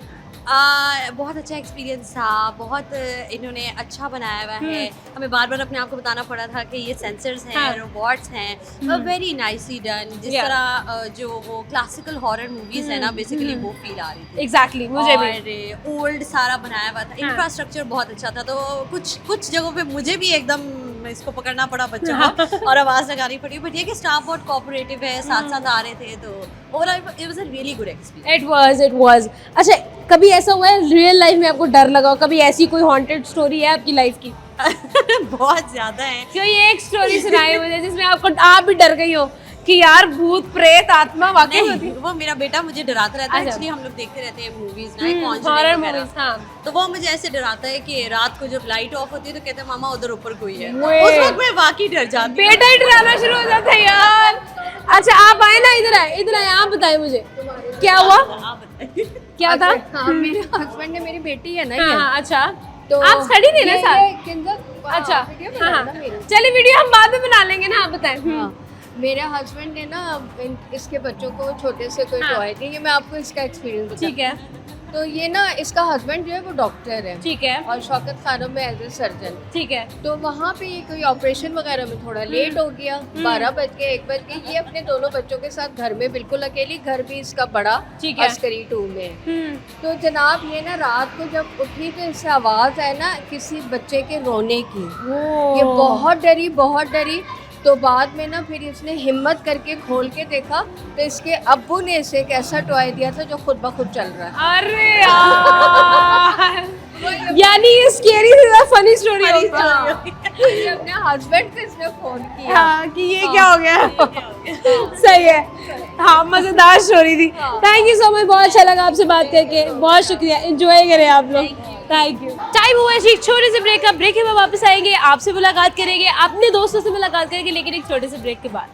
बहुत अच्छा एक्सपीरियंस था, बहुत इन्होंने अच्छा बनाया हुआ है। हमें बार बार अपने आप को बताना पड़ा था कि ये सेंसर्स हैं, हाँ। रोबोट्स हैं, वेरी नाइसली डन। जिस Yeah. तरह जो वो क्लासिकल हॉरर मूवीज है ना, बेसिकली वो फील आ रही थी। एग्जैक्टली मुझे भी। और ओल्ड सारा बनाया हुआ था, हाँ। इंफ्रास्ट्रक्चर बहुत अच्छा था। तो कुछ जगहों पे मुझे भी एकदम इसको पकड़ना पड़ा बच्चों को और आवाज़ लगानी पड़ी, बट ये कि स्टाफ बहुत कोऑपरेटिव है, साथ साथ आ रहे थे। तो overall it was a really good experience. It was. अच्छा कभी ऐसा हुआ है रियल लाइफ में आपको डर लगा हो? कभी ऐसी कोई हॉन्टेड स्टोरी है आपकी लाइफ की? बहुत ज्यादा है। कोई एक स्टोरी सुनाई मुझे जिसमें आपको आप भी डर गई हो कि यार भूत प्रेत आत्मा वाकई होती नहीं, है? वो मेरा बेटा मुझे डराता रहता है। अच्छा। एक्चुअली हम लोग देखते रहते हैं मूवीज ना, Conjuring हॉरर वगैरह। मूवीज। हाँ तो वो मुझे ऐसे डराता है कि रात को जब लाइट ऑफ होती है तो कहते हैं मामा उधर ऊपर कोई है। वे। उस वक्त मैं वाकई डर जाती हूँ। बेटा ही डराना शुरू हो जाता है यार। अच्छा आप आए ना, इधर आए आप बताएं मुझे क्या हुआ? आप बताइए। क्या था? हाँ मेरे हस्बैंड ने, मेरी बेटी है ना हाँ ये, हाँ अच्छा तो आप स्टडी थे ना ये साथ? किंजर अच्छा वीडियो हाँ बना हाँ ना मेरी। चलिए वीडियो हम बाद में बना लेंगे ना, आप बताएं। हाँ, मेरे हस्बैंड ने ना इसके बच्चों को छोटे से कोई हाँ। टॉय दी। ये मैं आपको इसका एक्सपीरियंस ठीक है तो ये ना इसका हस्बैंड जो है वो डॉक्टर है ठीक है और शौकत खानों में एज ए सर्जन। ठीक है। तो वहाँ पे ये कोई ऑपरेशन वगैरह में थोड़ा लेट हो गया, 12 बज के 1 बज के। ये अपने दोनों बच्चों के साथ घर में बिल्कुल अकेली, घर भी इसका बड़ा ठीक है। अस्करी 2 में है। तो जनाब ये ना रात को जब उठी तो इससे आवाज़ आए ना किसी बच्चे के रोने की। ये बहुत डरी। तो बाद में ना फिर इसने हिम्मत करके खोल के देखा तो इसके अब्बू ने इसे एक ऐसा टॉय दिया था जो खुद ब खुद चल रहा है। अरे यार यानी ये स्केरी से फनी स्टोरी हो ये अपने हस्बैंड को इसने फोन किया। हाँ कि ये क्या हो गया। सही है। हाँ मजेदार स्टोरी थी। थैंक यू सो मच, बहुत अच्छा लगा आपसे बात करके। बहुत शुक्रिया, एंजॉय करें आप लोग। Thank you. टाइम हुआ है एक छोटे से ब्रेक का। ब्रेक के बाद वापस आएंगे, आपसे मुलाकात करेंगे, अपने दोस्तों से मुलाकात करेंगे, लेकिन एक छोटे से ब्रेक के बाद।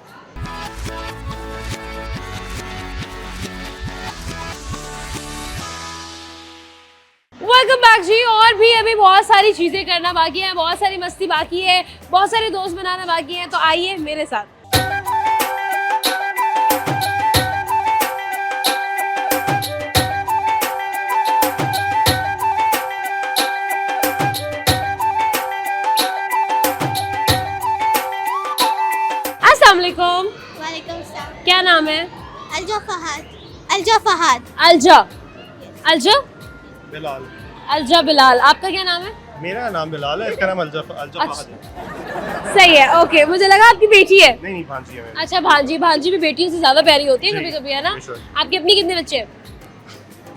वेलकम बैक जी। और भी अभी बहुत सारी चीजें करना बाकी है, बहुत सारी मस्ती बाकी है, बहुत सारे दोस्त बनाना बाकी है, तो आइए मेरे साथ। अस्सलाम वालेकुम। वालेकुम सलाम। क्या नाम है? अलजा फहद। अलजा फहद। अलजा। अलजा बिलाल। अलजा बिलाल। आपका क्या नाम है? मेरा नाम बिलाल है, इसका नाम अलजा अच्छा। फहद है। सही है, ओके। मुझे लगा आपकी बेटी है। नहीं भांजी है मेरी। अच्छा भांजी भी बेटियों से ज्यादा प्यारी होती है जी, कभी कभी, है ना? बेशक। आपकी अपनी कितने बच्चे हैं?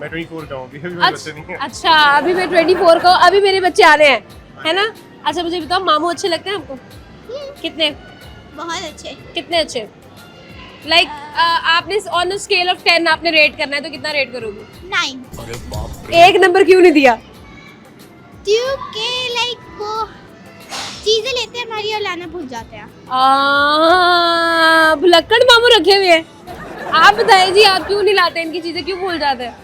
मैं 24 का हूँ, अभी मेरे बच्चे नहीं हैं। अच्छा अभी मैं 24 का हूँ, अभी मेरे बच्चे आने हैं, है ना? अच्छा मुझे बताओ, मामू अच्छे लगते हैं आपको? कितने बहुत अच्छे। कितने अच्छे? लाइक आपने ऑन द स्केल ऑफ 10 आपने रेट करना है तो कितना रेट करोगे? 9। एक नंबर क्यों नहीं दिया? क्योंकि लाइक वो चीजें लेते हैं हमारी और लाना भूल जाते हैं। भुलक्कड़ मामू रखे हुए हैं। आप बताइए जी, आप क्यों नहीं लाते इनकी चीजें, क्यों भूल जाते हैं?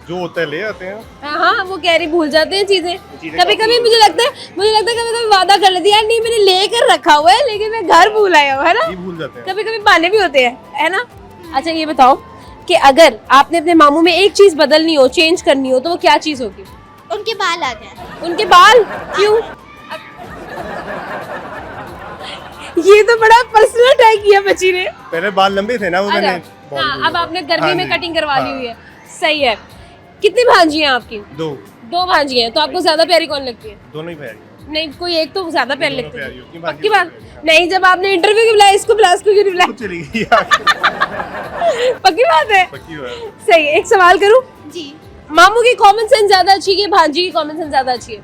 जो होता है ले आते हैं। हाँ वो कह रही भूल जाते हैं चीजें। चीजें कभी कभी मुझे लगता है कभी कभी वादा कर लेती है यार, नहीं मैंने लेकर रखा हुआ है लेकिन मैं घर भूल आया हूँ, है ना? ये भूल जाते हैं। कभी कभी बहाने भी होते हैं, है ना? अच्छा ये बताओ कि अगर आपने अपने मामू में एक चीज बदलनी हो, चेंज करनी हो, तो वो क्या चीज होगी? उनके बाल आ जाए। उनके बाल? क्यों? ये तो बड़ा पर्सनल अटैक किया बच्ची ने। पहले बाल लंबे थे ना, वो मैंने अच्छा, हाँ अब आपने गर्मी में जी, कटिंग करवा ली हाँ। हुई है। सही है। कितनी भांजी हैं आपकी? 2 2 भांजी हैं। तो आपको ज्यादा प्यारी कौन लगती है? दोनों ही प्यारी। नहीं, कोई एक तो ज्यादा पहन दोनों लेते प्यारी हैं। होती हैं, पक्की बाकी बात? दोनों प्यारी नहीं, जब आपने इंटरव्यू की बुलाया, इसको क्यों नहीं बुलाया? चली गई आगे। पक्की बात है? पक्की बात। सही है। एक सवाल करूं? जी मामू की कॉमन सेंस ज्यादा अच्छी है, भांजी की कॉमन सेंस ज्यादा अच्छी है?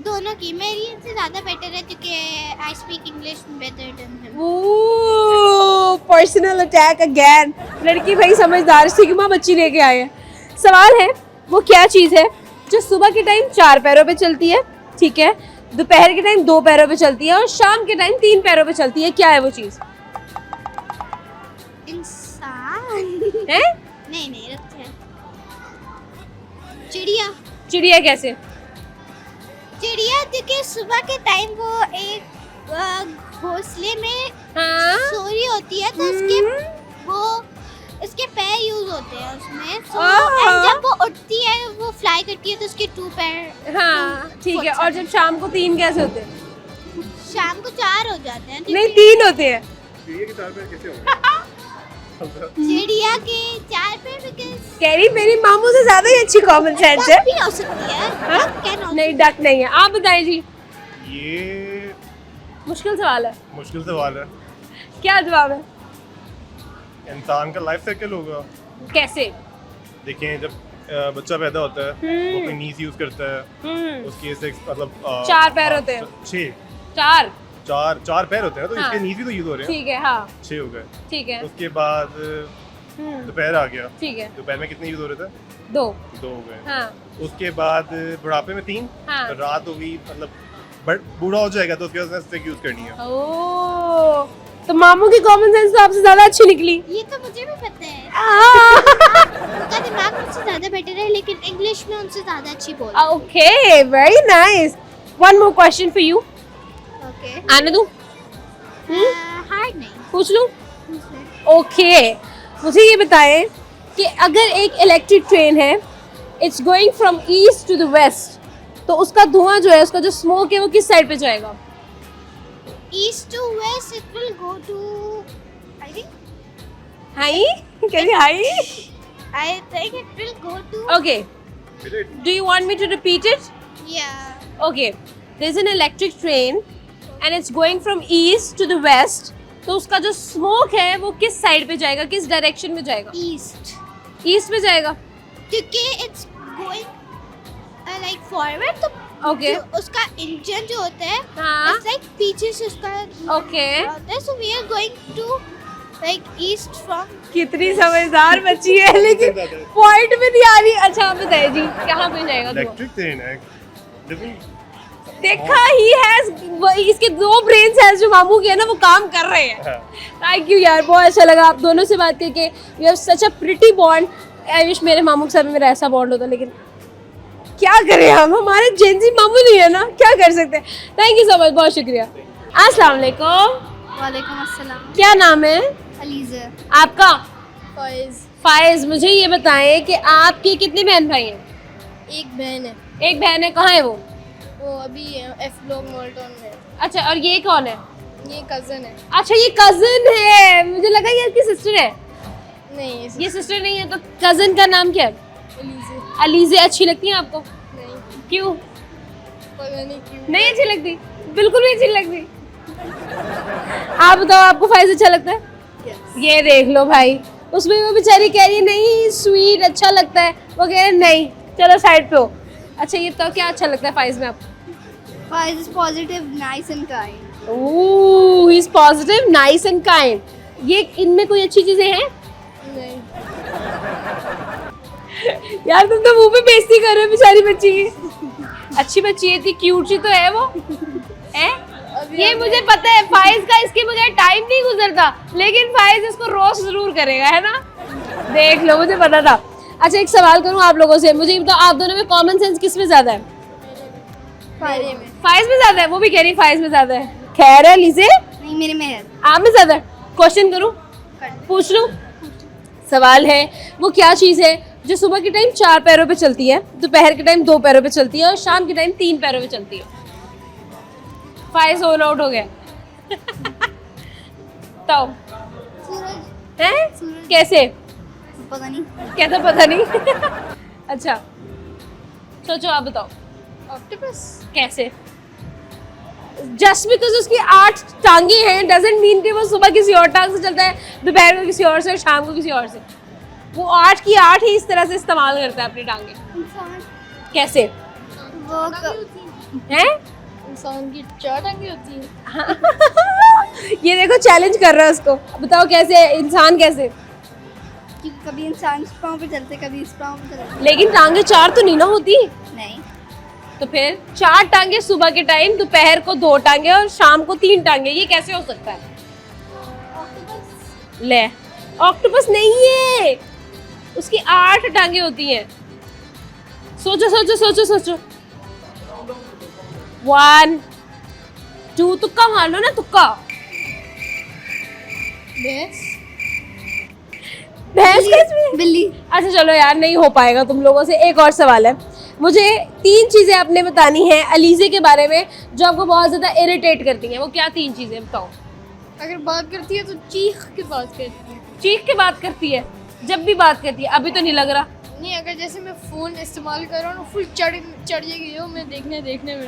दोनों की मेरी इनसे ज़्यादा बेटर है क्योंकि I speak English better than him. Personal attack again. लड़की भाई समझदार सिग्मा बच्ची लेके आए हैं। सवाल है, वो क्या चीज़ है जो सुबह के टाइम 4 पैरों पे चलती है, ठीक है, दोपहर के टाइम 2 पैरों पे चलती है और शाम के टाइम 3 पैरों पे चलती है? क्या है वो चीज़? इंसान है? नहीं रखते हैं। चिड़िया। चिड़िया कैसे? चिड़िया क्योंकि सुबह के टाइम वो एक घोंसले में हाँ। सो रही होती है तो उसके पैर यूज होते हैं उसमें। आह। जब वो उठती है वो फ्लाई करती है तो उसके 2 पैर। हाँ ठीक है। और जब शाम को 3 कैसे होते हैं? शाम को 4 हो जाते हैं। नहीं, 3 होते हैं। चिड़िया के 4 पैर कैसे होंगे? चिड़िया के 4 पैर बिकॉज़ कह रही मेरी मामू से ज्यादा ही अच्छी कॉमन सेंस है। भी हो सकती है। हाँ? कैन हो नहीं, डक नहीं है। आप बताएं जी। ये मुश्किल सवाल है। मुश्किल सवाल है। क्या जवाब है? इंसान का लाइफ साइकिल होगा। कैसे? देखें, जब बच्चा पैदा होता है वो अपनी नीज यूज करता है, उसकी ऐसे मतलब 4 पैर होते हैं। 6 4। 4 पैर होते हैं तो हाँ। इसके नीज भी तो यूज हो रहे हैं। ठीक है। हाँ 6 हो गए। ठीक है। उसके बाद दोपहर आ गया। ठीक है। दोपहर में कितने यूज हो रहे थे? 2। 2 हो गए। हाँ उसके बाद बुढ़ापे में 3। हाँ। तो रात होगी, मतलब बट बूढ़ा हो जाएगा तो उसके बाद स्टिक यूज करनी है। ओ, तो मामू की कॉमन सेंस तो आपसे ज्यादा अच्छी निकली। ये तो मुझे भी पता है। हाँ। उनका दिमाग मुझसे ज्यादा बेटर है लेकिन इंग्लिश में उनसे ज्यादा अच्छी बोल। Okay, very nice. One more question for you. Okay. आने दूं? हार्ड नहीं। पूछ लूं? ओके, मुझे ये बताएं कि अगर एक इलेक्ट्रिक ट्रेन है, it's going from east to the west, तो उसका धुआं जो है, उसका जो स्मोक है, वो किस साइड पे जाएगा? East to west it will go to I think high? कह रही high? I think it will go to okay, do you want me to repeat it? yeah okay, there is an electric train and it's going from east to the west, तो उसका जो स्मोक है वो किस साइड पे जाएगा, किस डायरेक्शन में जाएगा? east ईस्ट में जाएगा। क्योंकि it's going like forward तो Okay. जो उसका इंजन जो होता है हाँ। it's like पीछे से उसका ओके, होता है so we are going to like east from कितनी समझदार बच्ची है, लेकिन पॉइंट में नहीं आ रही। अच्छा आप बताइए जी, कहाँ पे जाएगा धुआं? इलेक्ट्रिक ट्रेन है। देखा ही है, इसके 2 ब्रेन सेल्स जो मामू के है ना, वो काम कर रहे हैं। थैंक यू यार, बहुत अच्छा लगा आप दोनों से बात करके। You have such a pretty bond. I wish मेरे मामू के साथ में मेरा ऐसा बॉन्ड होता, लेकिन क्या करें हम, हमारे जेंजी मामू नहीं है ना, क्या कर सकते हैं। थैंक यू सो मच, बहुत शुक्रिया। अस्सलाम वालेकुम। वालेकुम अस्सलाम। क्या नाम है अलीज़ा। आपका? फैज़। फायज। मुझे ये बताएं कि आपके कितने बहन भाई हैं? एक बहन है, एक बहन है, कहाँ है वो? वो अभी एफ ब्लॉक मोल्टन में। अच्छा, और ये कौन है? ये कज़न है। अच्छा, ये कजन है, मुझे लगा ये आपकी सिस्टर है। नहीं ये सिस्टर नहीं है, तो कजन का नाम क्या है? अलीज़ा। अलीज़े अच्छी लगती हैं आपको? नहीं, क्यों पता नहीं क्यों। नहीं अच्छी लगती? बिल्कुल भी अच्छी नहीं लगती। आप बताओ, आपको फाइज अच्छा लगता है? ये देख लो भाई, उसमें वो बेचारी कह रही है नहीं स्वीट अच्छा लगता है, वो कह रहे हैं नहीं, चलो साइड पे हो। अच्छा ये बताओ, क्या अच्छा लगता है फाइज में आपको? Faiz is positive, nice and kind. Oh, he is positive, nice and kind. ये इनमें कोई अच्छी चीजें हैं? नहीं। यार तुम तो मुंह पे बेइज्जती कर रहे हो बेचारी बच्ची की। अच्छी बच्ची है, इतनी क्यूट सी तो है वो। है? ये मुझे पता है, फाइज का इसके बगैर टाइम नहीं गुजरता, लेकिन फाइज इसको रोस्ट जरूर करेगा, है ना? देख लो, मुझे पता था। अच्छा एक सवाल करूं आप लोगों से, मुझे ये बताओ, आप दोनों में कॉमन सेंस किस में ज्यादा है? मेरे में। फाइज में ज्यादा है? वो भी कह रही फाइज में ज्यादा है। खैर है लीजिए, नहीं मेरे में है। आप में ज्यादा है। क्वेश्चन करूं, पूछ लूं? सवाल है, वो क्या चीज़ है जो सुबह के टाइम 4 पैरों पे चलती है, दोपहर के टाइम 2 पैरों पे चलती है और शाम के टाइम 3 पैरों पे चलती है? फाइज ऑल आउट हो गया। तो सूरज। हैं? सूरज। कैसे? पता नहीं। कैसे पता नहीं? अच्छा सोचो, आप बताओ। ऑक्टोपस। कैसे? जस्ट बिकॉज उसकी 8 टांगे हैं डजंट मीन कि वो सुबह किसी और टांग से चलता है, दोपहर को किसी और से और शाम को किसी और से। वो 8 की 8 ही इस तरह से इस्तेमाल करता है अपनी टांगे। कैसे वो हैं? इंसान की 4 टांगे होती हैं। ये देखो चैलेंज कर रहा है उसको। बताओ कैसे इंसान कैसे? कि कभी इंसान इस पाँव पे चलते, कभी इस पाँव पे चलते। लेकिन टांगे 4 तो नहीं ना होती। नहीं, तो फिर 4 टांगे सुबह के टाइम, दोपहर को 2 टांगे और शाम को 3 टांगे, ये कैसे हो सकता है? ले, ऑक्टोपस नहीं है, उसकी 8 टांगे होती हैं। सोचो सोचो सोचो सोचो। 1 2 तुक्का मार लो ना, तुक्का। भैंस कैसे? बिल्ली। अच्छा चलो यार, नहीं हो पाएगा तुम लोगों से। एक और सवाल है, मुझे 3 चीजें आपने बतानी है अलीज़े के बारे में जो आपको बहुत ज्यादा इरिटेट करती हैं। वो क्या 3 चीजें बताओ? अगर बात करती है तो चीख के बात करती है। चीख के बात करती है? जब भी बात करती है, अभी तो नहीं लग रहा। नहीं, अगर जैसे मैं फ़ोन इस्तेमाल कर रहा हूँ फुल चढ़ जाएगी हो मैं देखने में।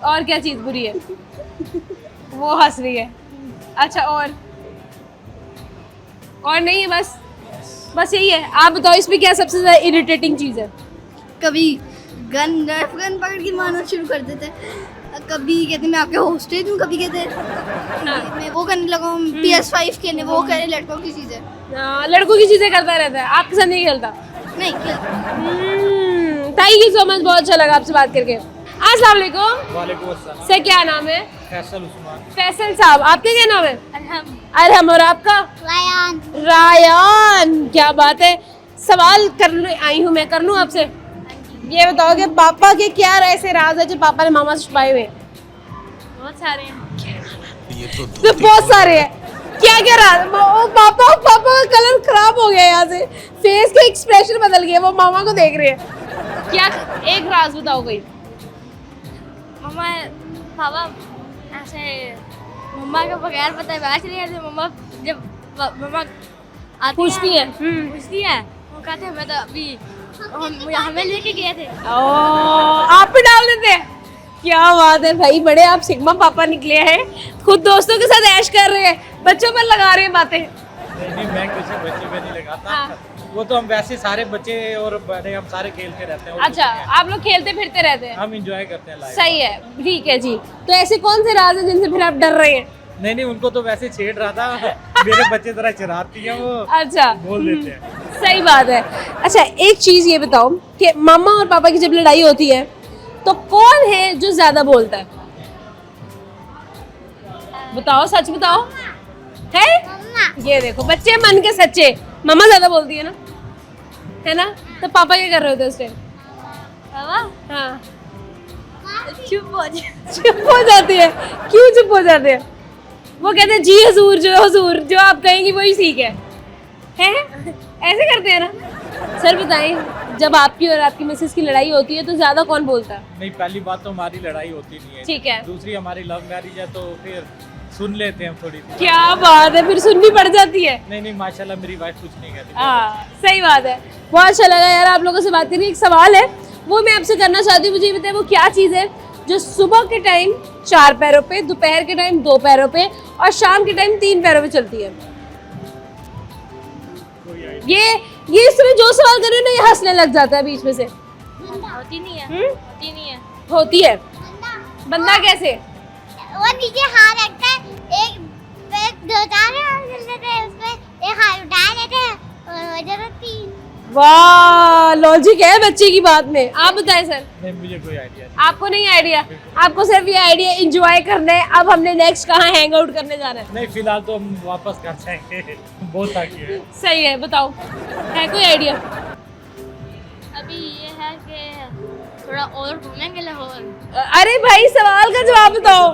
और क्या चीज बुरी है? वो हंस रही है। अच्छा और नहीं है? बस यही है। आप बताओ इसमें क्या सबसे ज्यादा इरिटेटिंग चीज है? कभी नर्फ गन पकड़ के मारना शुरू कर देते हैं, कभी कहते मैं आपके होस्टेज हूँ, कभी कहते मैं वो करने लगा हूँ PS5 खेलने, वो करे लड़कों की चीज़ें। लड़कों की चीजें करता रहता है, आपके साथ नहीं खेलता? नहीं थैंक यू सो मच, बहुत अच्छा लगा आपसे बात करके। अस्सलाम वालेकुम। वालेकुम अस्सलाम। सर क्या नाम है? फैसल उस्मान। फैसल साहब, आपका क्या नाम है? अरहम। और आपका? रायान। रायान, क्या बात है। सवाल करने आई हूँ मैं, कर लूँ आपसे? ये बताओ कि पापा के क्या ऐसे राज है जो पापा ने मामा से छुपाए हुए? बहुत सारे हैं। तो बहुत सारे हैं। क्या क्या राज? पापा का कलर खराब हो गया, यहाँ से फेस के एक्सप्रेशन बदल गए, वो मामा को देख रहे हैं। क्या एक राज बताओ कोई। पापा ऐसे मम्मा के बगैर पता है बैठ नहीं आते। मम्मा जब मम्मा आती पूछती है। पूछती है, वो कहते हैं मैं तो अभी हमें लेके गए थे। आप भी डाल देते हैं? क्या बात है भाई, बड़े आप सिग्मा पापा निकले हैं। खुद दोस्तों के साथ ऐश कर रहे हैं, बच्चों पर लगा रहे हैं बातें। नहीं, मैं किसी बच्चे पे नहीं लगाता। वो तो हम वैसे सारे बच्चे और बड़े हम सारे खेलते रहते हैं। अच्छा, आप लोग खेलते फिरते रहते हैं? हम इंजॉय करते हैं लाइफ। सही है, ठीक है जी। तो ऐसे कौन से राज हैं जिनसे फिर आप डर रहे हैं? नहीं, उनको तो वैसे छेड़ रहा था। मेरे बच्चे जरा शरारती हैं, वो अच्छा, बोल देते हैं। सही बात है। अच्छा, एक चीज ये बताओ कि मामा और पापा की जब लड़ाई होती है तो कौन है जो ज्यादा बोलता है? बताओ, सच बताओ। है? ये देखो, बच्चे मन के सच्चे। मम्मा ज्यादा बोलती है ना? तो पापा क्या कर रहे होते उस टाइम? हाँ, चुप हो जाती है। क्यों चुप हो जाते हैं? वो कहते हैं जी हुजूर, जो आप कहेंगी वही ठीक है। ऐसे करते हैं ना? सर बताएं, जब आपकी और आपकी मिसेस की लड़ाई होती है तो ज्यादा कौन बोलता है? नहीं, पहली बात तो हमारी लड़ाई होती नहीं है। ठीक है। दूसरी हमारी लव मैरिज है, तो फिर सुन लेते हैं थोड़ी सी। क्या बात है, फिर सुननी पड़ जाती है। नहीं, माशाल्लाह मेरी वाइफ कुछ नहीं कहती। हाँ, सही बात है। बहुत अच्छा लगा यार आप लोगों से बात करके। एक सवाल है, वो मैं आपसे करना चाहती हूँ। मुझे ये बताइए, वो क्या चीज़ है जो सुबह के टाइम 4 पैरों पे, दोपहर के टाइम 2 पैरों पे और शाम के टाइम 3 पैरों पे चलती है? ये इस समय जो सवाल कर रहे हो ना, ये हंसने लग जाता है बीच में से। होती नहीं है। होती है। बंदा कैसे? वो नीचे हाथ रखता है, एक पैर दो चार लेते हैं, उसमें एक हाथ उठा लेते हैं और हो जाती है। वाह, लॉजिक है बच्चे की बात में। आप बताएं सर। नहीं, मुझे कोई आइडिया नहीं। आपको नहीं आइडिया? आपको सिर्फ ये आइडिया एंजॉय करना है। अब हमने नेक्स्ट कहाँ हैंग आउट करने जाना है? नहीं, फिलहाल तो हम वापस कर जाएंगे। बहुत ताकि है। सही है, बताओ, है कोई आइडिया? अभी ये है कि थोड़ा और घूमेंगे लाहौर। अरे भाई, सवाल का जवाब बताओ।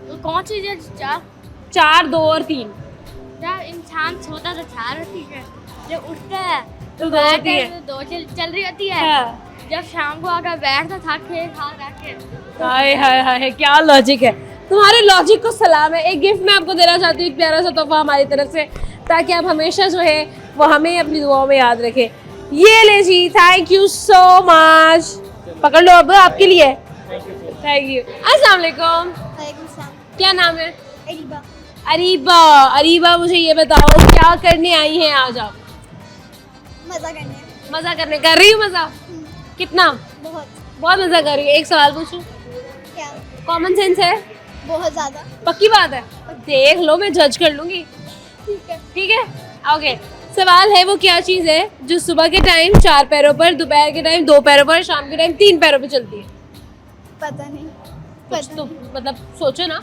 तो कौन सी चीज़ 4, 2 और 3। जब इंसान सोता तो 4 होती है, जब उठता है तो 2 होती है। तो 2 चल रही होती है। हाँ। जब शाम को आकर बैठता था के हाय हाय हाय, क्या लॉजिक है तुम्हारे। लॉजिक को सलाम है। एक गिफ्ट मैं आपको देना चाहती हूँ, एक प्यारा सा तोहफा हमारी तरफ से, ताकि आप हमेशा जो है वो हमें अपनी दुआओं में याद रखें। ये ले जी, थैंक यू सो मच। पकड़ लो, अब आपके लिए। Thank you. अस्सलाम वालेकुम, क्या नाम है? अरीबा। अरीबा, मुझे ये बताओ क्या करने आई हैं आज आप? मज़ा करने। मज़ा करने। कर रही हूँ मज़ा? कितना? बहुत बहुत मज़ा कर रही हूँ। एक सवाल पूछूं? क्या? कॉमन सेंस है? बहुत ज़्यादा। पक्की बात है? देख लो, मैं जज कर लूंगी। ठीक है। ठीक है, ओके। सवाल है वो क्या चीज़ है जो सुबह के टाइम 4 पैरों पर, दोपहर के टाइम 2 पैरों पर, शाम के टाइम 3 पैरों पर चलती है? पता नहीं। कुछ तो मतलब सोचो ना।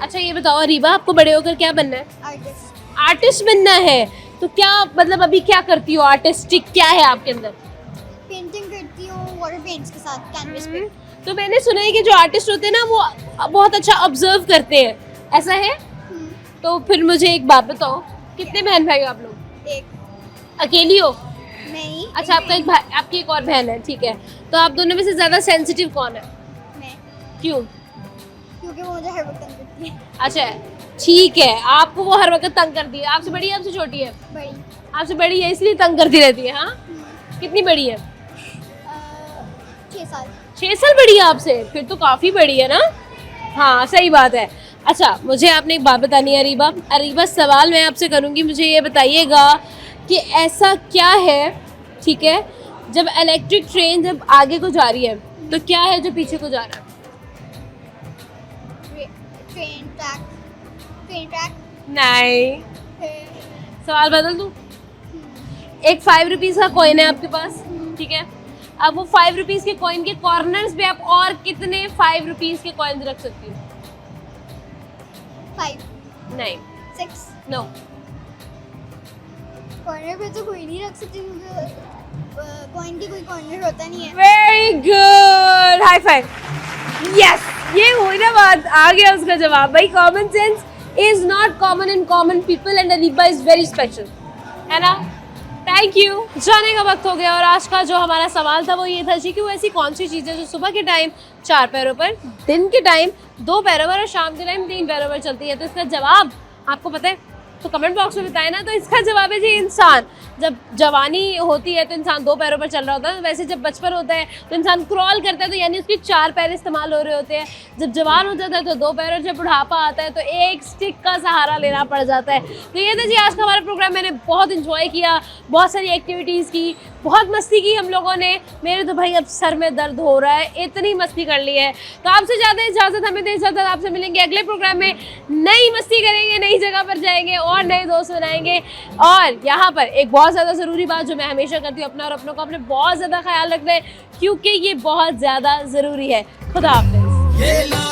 अच्छा ये बताओ अरीबा, आपको बड़े होकर क्या बनना है? आर्टिस्ट। आर्टिस्ट बनना है। तो क्या मतलब अभी क्या करती हो? आर्टिस्टिक क्या है आपके अंदर? पेंटिंग करती हूँ वाटर पेंट्स के साथ कैनवस पे। तो मैंने सुना है कि जो आर्टिस्ट होते हैं ना वो बहुत अच्छा ऑब्जर्व करते हैं, ऐसा है? तो फिर मुझे एक बात बताओ, कितने बहन भाई हो आप लोग? एक। अकेली हो? नहीं। अच्छा, आपका एक भाई, आपकी एक और बहन है, ठीक है। तो आप दोनों में से ज्यादा सेंसिटिव कौन है? मैं। क्यों? क्योंकि वो मुझे हर वक्त तंग करती है। अच्छा ठीक है, आपको वो हर वक्त तंग करती है। आपसे बड़ी है आपसे छोटी है? बड़ी। आपसे बड़ी है इसलिए तंग करती रहती है। हाँ, कितनी बड़ी है? 6 साल। 6 साल बड़ी है आपसे? फिर तो काफ़ी बड़ी है ना। हाँ सही बात है। अच्छा मुझे आपने एक बात बतानी है अरीबा। अरीबा, सवाल मैं आपसे करूँगी, मुझे ये बताइएगा कि ऐसा क्या है, ठीक है, जब इलेक्ट्रिक ट्रेन जब आगे को जा रही है तो क्या है जो पीछे को जा रहा है? Train track. Train track. नहीं, सवाल बदल दूँ? एक 5 रुपीज़ का कॉइन है आपके पास, ठीक है। अब वो 5 रुपीज़ के कॉइन के कॉर्नर्स पे आप और कितने 5 रुपीज़ के कॉइन्स रख सकती हो? 5। नहीं। 6। नो। कॉर्नर पे तो कोई नहीं रख सकती क्योंकि कॉइन की कोई कॉर्नर होता नहीं है। Very good, high five. Yes, ये हुई ना बात, आ गया उसका जवाब। भाई common sense is not common in common people and Areeba is very special, है ना। Thank you. जाने का वक्त हो गया और आज का जो हमारा सवाल था वो ये था जी कि वो ऐसी कौन सी चीज़ है जो सुबह के टाइम 4 पैरों पर, दिन के टाइम 2 पैरों पर और शाम के टाइम 3 पैरों पर चलती है। तो इसका जवाब आपको पता है तो कमेंट बॉक्स में बताएं ना। तो इसका जवाब है जी इंसान। जब जवानी होती है तो इंसान 2 पैरों पर चल रहा होता है। वैसे जब बचपन होता है तो इंसान क्रॉल करता है, तो यानी उसके 4 पैर इस्तेमाल हो रहे होते हैं। जब जवान हो जाता है तो 2 पैर, और जब बुढ़ापा आता है तो एक स्टिक का सहारा लेना पड़ जाता है। तो ये था जी आज का हमारा प्रोग्राम। मैंने बहुत इंजॉय किया, बहुत सारी एक्टिविटीज़ की, बहुत मस्ती की हम लोगों ने। मेरे तो भाई अब सर में दर्द हो रहा है, इतनी मस्ती कर ली है। तो आपसे ज़्यादा इजाज़त हमें दे, इजाज़त। आपसे मिलेंगे अगले प्रोग्राम में, नई मस्ती करेंगे, नई जगह पर जाएंगे और नए दोस्त बनाएंगे। और यहाँ पर एक बहुत ज़्यादा ज़रूरी बात जो मैं हमेशा करती हूँ, अपना और अपनों को अपने बहुत ज़्यादा ख्याल रखना है, क्योंकि ये बहुत ज़्यादा ज़रूरी है। खुदा हाफ़िज़।